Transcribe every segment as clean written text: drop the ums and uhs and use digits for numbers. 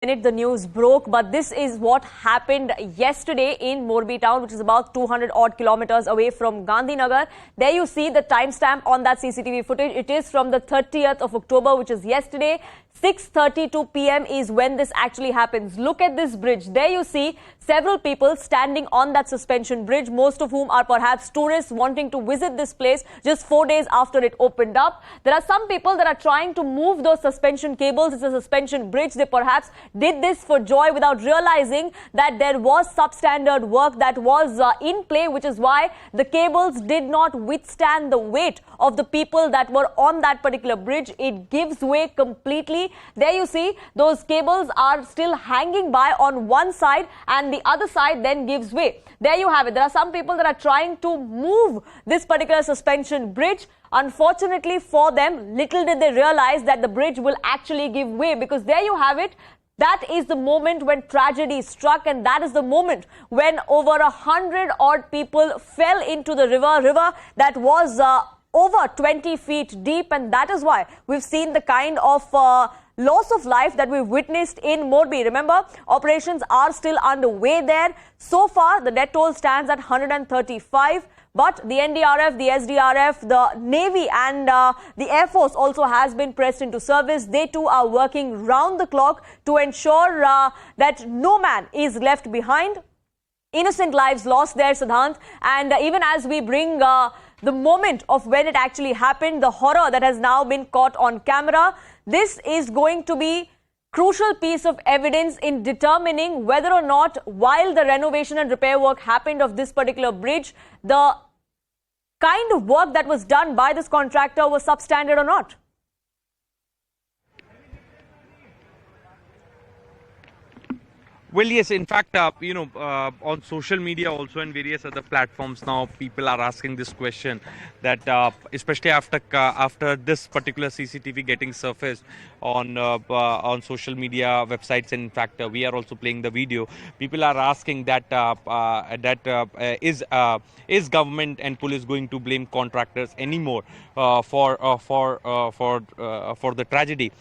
Minute the news broke, but this is what happened yesterday in Morbi town, which is about 200 odd kilometers away from Gandhinagar. There you see the timestamp on that CCTV footage. It is from the 30th of October, which is yesterday. 6:32 p.m. is when this actually happens. Look at this bridge. There you see several people standing on that suspension bridge, most of whom are perhaps tourists wanting to visit this place just 4 days after it opened up. There are some people that are trying to move those suspension cables. It's a suspension bridge. They perhaps did this for joy without realizing that there was substandard work that was in play, which is why the cables did not withstand the weight of the people that were on that particular bridge. It gives way completely. There you see those cables are still hanging by on one side and the other side then gives way. There you have it. There are some people that are trying to move this particular suspension bridge. Unfortunately for them, little did they realize that the bridge will actually give way, because there you have it. That is the moment when tragedy struck, and that is the moment when over 100 odd people fell into the river that was over 20 feet deep, and that is why we've seen the kind of loss of life that we've witnessed in Morbi. Remember, operations are still underway there. So far, the death toll stands at 135. But the NDRF, the SDRF, the Navy and the Air Force also has been pressed into service. They too are working round the clock to ensure that no man is left behind. Innocent lives lost there, Siddhant. And even as we bring the moment of when it actually happened, the horror that has now been caught on camera, this is going to be crucial piece of evidence in determining whether or not, while the renovation and repair work happened of this particular bridge, the kind of work that was done by this contractor was substandard or not. Well, yes, in fact, on social media also and various other platforms now, people are asking this question that especially after this particular CCTV getting surfaced on social media websites, and in fact, we are also playing the video. People are asking that is government and police going to blame contractors anymore for the tragedy?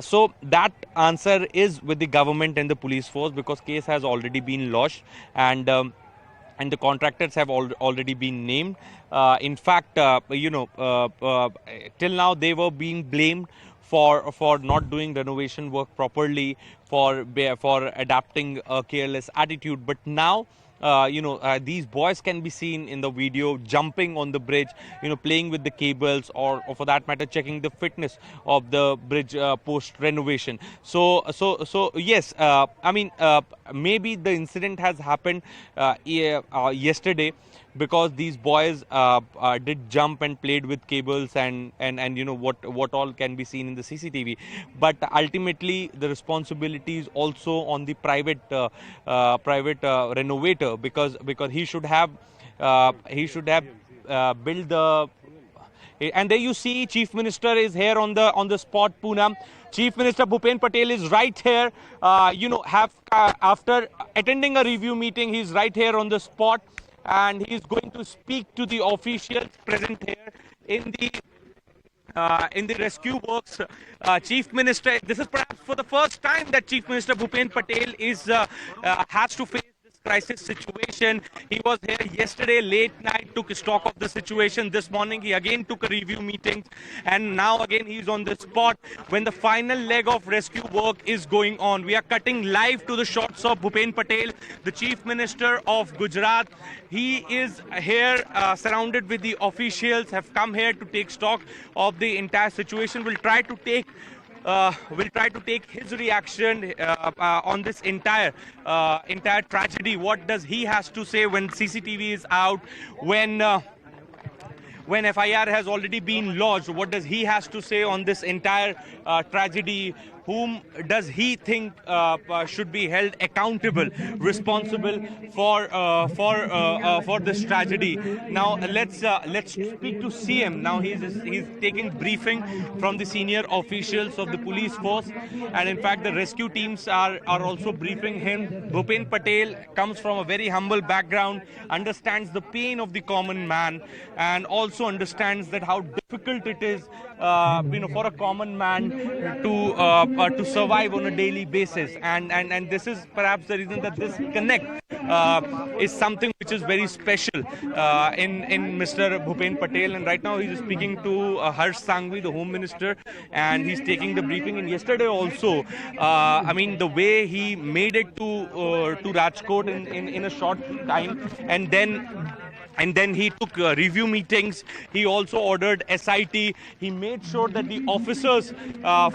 So that answer is with the government and the police force, because case has already been lodged and the contractors have already been named. In fact, till now they were being blamed for not doing renovation work properly, for adapting a careless attitude. But now, these boys can be seen in the video jumping on the bridge, playing with the cables, or for that matter, checking the fitness of the bridge post renovation. So yes, maybe the incident has happened yesterday, because these boys did jump and played with cables and what all can be seen in the CCTV. But ultimately, the responsibility is also on the private renovator, because he should have built the. And there you see, Chief Minister is here on the spot, Poonam. Chief Minister Bhupendra Patel is right here. After attending a review meeting, he's right here on the spot, and he's going to speak to the officials present here in the rescue works. Chief Minister, this is perhaps for the first time that Chief Minister Bhupendra Patel has to face crisis situation. He was here yesterday late night, took stock of the situation. This morning he again took a review meeting, and now again he's on the spot when the final leg of rescue work is going on. We are cutting live to the shots of Bhupendra Patel, the Chief Minister of Gujarat. He is here surrounded with the officials, have come here to take stock of the entire situation. We'll try to take his reaction on this entire tragedy. What does he has to say when CCTV is out, when FIR has already been lodged? What does he has to say on this entire tragedy? Whom does he think should be held accountable, responsible for this tragedy? Now let's speak to CM. Now he's taking briefing from the senior officials of the police force, and in fact the rescue teams are also briefing him. Bhupendra Patel comes from a very humble background, understands the pain of the common man, and also understands that how difficult it is, for a common man to survive on a daily basis. And this is perhaps the reason that this connect is something which is very special in Mr. Bhupendra Patel. And right now he is speaking to Harsh Sanghvi, the Home Minister, and he's taking the briefing. And yesterday also, I mean, the way he made it to Rajkot in a short time, and then he took review meetings. He also ordered SIT. He made sure that the officers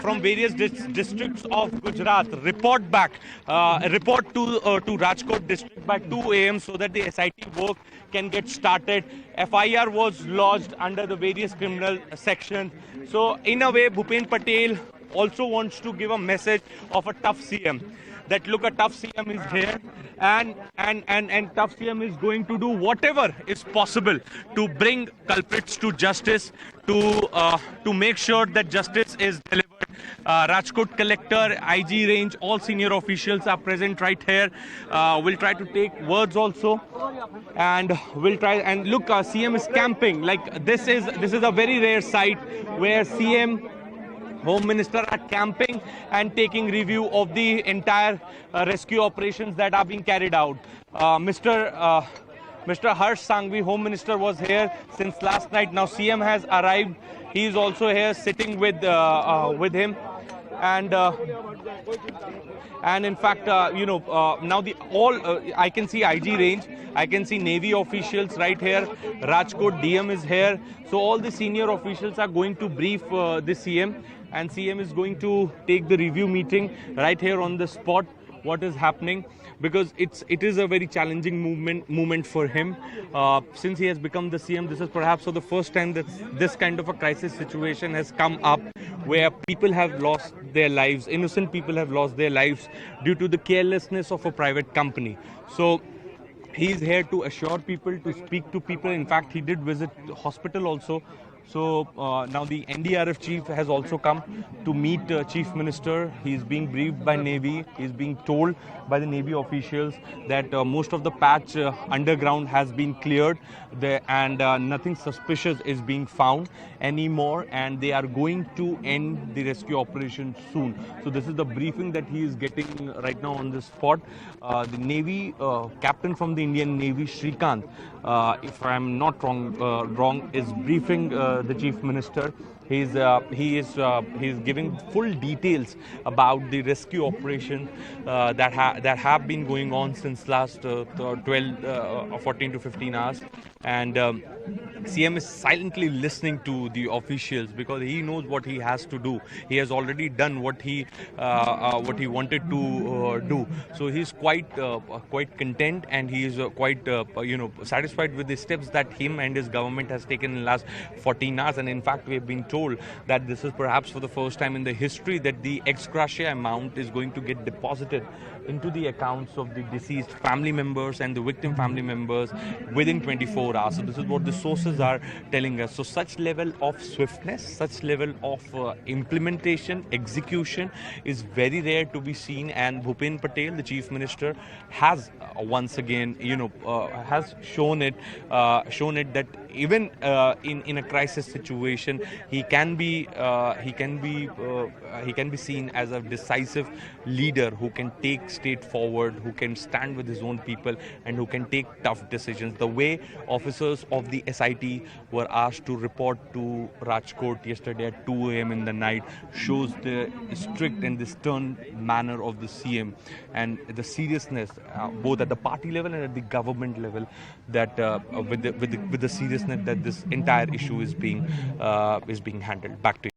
from various districts of Gujarat report to Rajkot district by 2 a.m. so that the SIT work can get started. FIR was lodged under the various criminal sections. So in a way, Bhupendra Patel also wants to give a message of a tough CM. That look, a tough CM is here, and tough CM is going to do whatever is possible to bring culprits to justice, to make sure that justice is delivered. Rajkot collector, IG range, all senior officials are present right here. We'll try to take words also, and we'll try and look. CM is camping. Like this is a very rare sight where CM, Home Minister are camping and taking review of the entire rescue operations that are being carried out. Mr. Harsh Sanghvi, Home Minister, was here since last night. Now CM has arrived. He is also here sitting with him. And in fact, now I can see IG range, I can see Navy officials right here. Rajkot DM is here. So all the senior officials are going to brief the CM, and CM is going to take the review meeting right here on the spot. What is happening, because it is a very challenging moment for him. Since he has become the CM, this is perhaps for the first time that this kind of a crisis situation has come up, where people have lost their lives, innocent people have lost their lives due to the carelessness of a private company. So he is here to assure people, to speak to people. In fact, he did visit the hospital also. So now the NDRF chief has also come to meet Chief Minister. He is being briefed by Navy. He is being told by the Navy officials that most of the patch underground has been cleared, and nothing suspicious is being found anymore, and they are going to end the rescue operation soon. So this is the briefing that he is getting right now on this spot. The Navy captain from the Indian Navy, Shrikant, if I am not wrong, is briefing the Chief Minister. He is giving full details about the rescue operation that have been going on since last 14 to 15 hours, and CM is silently listening to the officials because he knows what he has to do. He has already done what he wanted to do. So he's quite content, and he is quite satisfied with the steps that him and his government has taken in the last 14 hours. And in fact, we have been told that this is perhaps for the first time in the history that the ex gratia amount is going to get deposited into the accounts of the deceased family members and the victim family members within 24 hours. So this is what the sources are telling us. So such level of swiftness, such level of implementation, execution is very rare to be seen. And Bhupendra Patel, the Chief Minister, has once again, has shown it that even in a crisis situation, he can be seen as a decisive leader who can take state forward, who can stand with his own people, and who can take tough decisions. The way officers of the SIT were asked to report to Rajkot yesterday at 2 a.m. in the night shows the strict and the stern manner of the CM, and the seriousness both at the party level and at the government level, that with the seriousness that this entire issue is being handled. Back to you.